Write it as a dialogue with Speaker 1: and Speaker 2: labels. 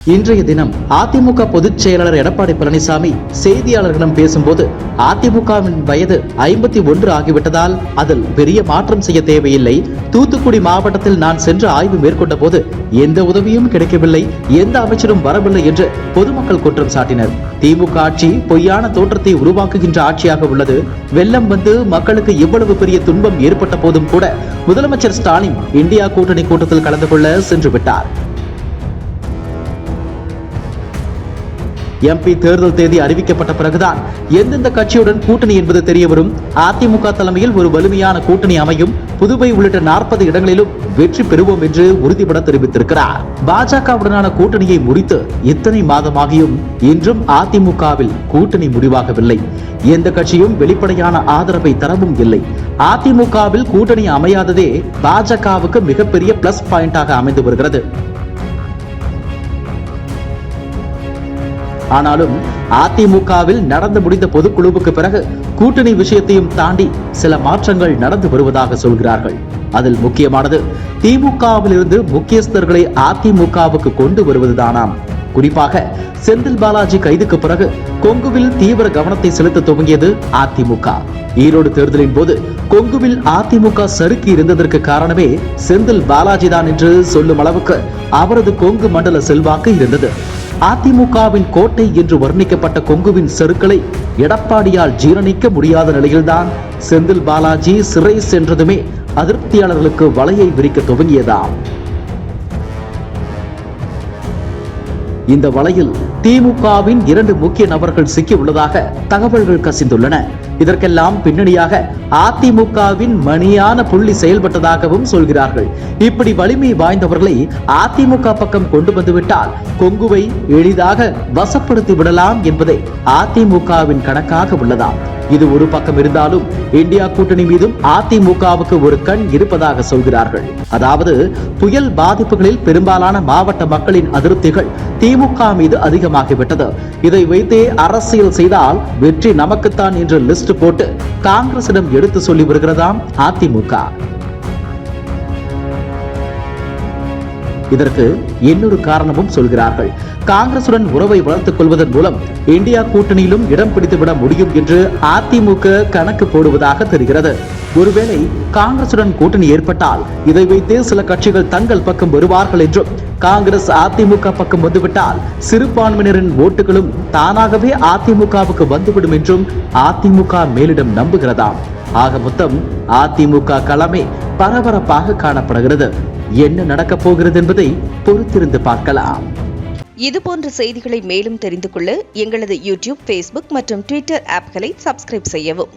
Speaker 1: இன்றைய தினம் அதிமுக பொதுச் செயலாளர் எடப்பாடி பழனிசாமி செய்தியாளர்களிடம் பேசும்போது அதிமுகவின் வயது 51 ஆகிவிட்டதால் அதில் பெரிய மாற்றம் செய்ய தேவையில்லை. தூத்துக்குடி மாவட்டத்தில் நான் சென்று ஆய்வு மேற்கொண்ட போது எந்த உதவியும் கிடைக்கவில்லை, எந்த அமைச்சரும் வரவில்லை என்று பொதுமக்கள் குற்றம் சாட்டினர். திமுக ஆட்சி பொய்யான தோற்றத்தை உருவாக்குகின்ற ஆட்சியாக உள்ளது. வெள்ளம் வந்து மக்களுக்கு இவ்வளவு பெரிய துன்பம் ஏற்பட்ட போதும் கூட முதலமைச்சர் ஸ்டாலின் இந்தியா கூட்டணி கூட்டத்தில் கலந்து கொள்ள சென்று விட்டார். எம்பி தேர்தல் தேதி அறிவிக்கப்பட்ட பிறகுதான் எந்தெந்த கட்சியுடன் கூட்டணி என்பது தெரியவரும். அதிமுக தலைமையில் ஒரு வலிமையான கூட்டணி அமையும். புதுவை உள்ளிட்ட 40 இடங்களிலும் வெற்றி பெறுவோம் என்று உறுதிபட தெரிவித்திருக்கிறார். பாஜகவுடனான கூட்டணியை முடித்து இத்தனை மாதமாகியும் இன்றும் அதிமுகவில் கூட்டணி முடிவாகவில்லை. எந்த கட்சியும் வெளிப்படையான ஆதரவை தரவும் இல்லை. அதிமுகவில் கூட்டணி அமையாததே பாஜகவுக்கு மிகப்பெரிய பிளஸ் பாயிண்டாக அமைந்து வருகிறது. ஆனாலும் அதிமுகவில் நடந்து முடிந்த பொதுக்குழுவுக்கு பிறகு கூட்டணி விஷயத்தையும் தாண்டி சில மாற்றங்கள் நடந்து வருவதாக சொல்கிறார்கள். அதில் முக்கியமானது திமுகவில் இருந்து முக்கியஸ்தர்களை அதிமுகவுக்கு கொண்டு வருவதுதானாம். குறிப்பாக செந்தில் பாலாஜி கைதுக்கு பிறகு கொங்குவில் தீவிர கவனத்தை செலுத்த துவங்கியது அதிமுக. ஈரோடு தேர்தலின் போது கொங்குவில் அதிமுக சறுக்கி இருந்ததற்கு காரணமே செந்தில் பாலாஜி தான் என்று சொல்லும் அளவுக்கு அவரது கொங்கு மண்டல செல்வாக்கு இருந்தது. அதிமுகவின் கோட்டை என்று வர்ணிக்கப்பட்ட கொங்குவின் சறுக்களை எடப்பாடியால் ஜீரணிக்க முடியாத நிலையில்தான் செந்தில் பாலாஜி சிறை சென்றதுமே அதிருப்தியாளர்களுக்கு வலையை விரிக்க துவங்கியதாம். இந்த வலையில் திமுகவின் 2 முக்கிய நபர்கள் சிக்கி உள்ளதாக தகவல்கள் கசிந்துள்ளன. இதற்கெல்லாம் பின்னணியாக அதிமுகவின் மணியான புள்ளி செயல்பட்டதாகவும் சொல்கிறார்கள். இப்படி வலிமை வாய்ந்தவர்களை அதிமுக பக்கம் கொண்டு வந்துவிட்டால் கொங்குவை எளிதாக வசப்படுத்தி விடலாம் என்பதே அதிமுகவின் கணக்காக உள்ளதாம். இது ஒரு பக்கம் இருந்தாலும் இந்தியா கூட்டணி மீதும் அதிமுகவுக்கு ஒரு கண் இருப்பதாக சொல்கிறார்கள். அதாவது புயல் பாதிப்புகளில் பெரும்பாலான மாவட்ட மக்களின் அதிருப்திகள் திமுக மீது அதிகமாகிவிட்டது. இதை வைத்தே அரசியல் செய்தால் வெற்றி நமக்குத்தான் என்று லிஸ்ட் போட்டு காங்கிரசிடம் எடுத்து சொல்லி வருகிறதாம் அதிமுக. இதற்கு இன்னொரு காரணமும் சொல்கிறார்கள். காங்கிரசுடன் உறவை வளர்த்துக் கொள்வதன் மூலம் இந்தியா கூட்டணியிலும் இடம் பிடித்துவிட முடியும் என்று அதிமுக கணக்கு போடுவதாக தெரிகிறது. ஒருவேளை காங்கிரசுடன் கூட்டணி ஏற்பட்டால் இதை வைத்து சில கட்சிகள் தங்கள் பக்கம் வருவார்கள் என்றும், காங்கிரஸ் அதிமுக பக்கம் வந்துவிட்டால் சிறுபான்மையினரின் ஓட்டுகளும் தானாகவே அதிமுகவுக்கு வந்துவிடும் என்றும் அதிமுக மேலிடம் நம்புகிறதாம். ஆக மொத்தம் அதிமுக களமே பரபரப்பாக காணப்படுகிறது. என்ன நடக்கப் போகிறது என்பதை பொறுத்திருந்து பார்க்கலாம்.
Speaker 2: இதுபோன்ற செய்திகளை மேலும் தெரிந்து கொள்ள எங்களது யூடியூப், Facebook மற்றும் Twitter ஆப்களை சப்ஸ்கிரைப் செய்யவும்.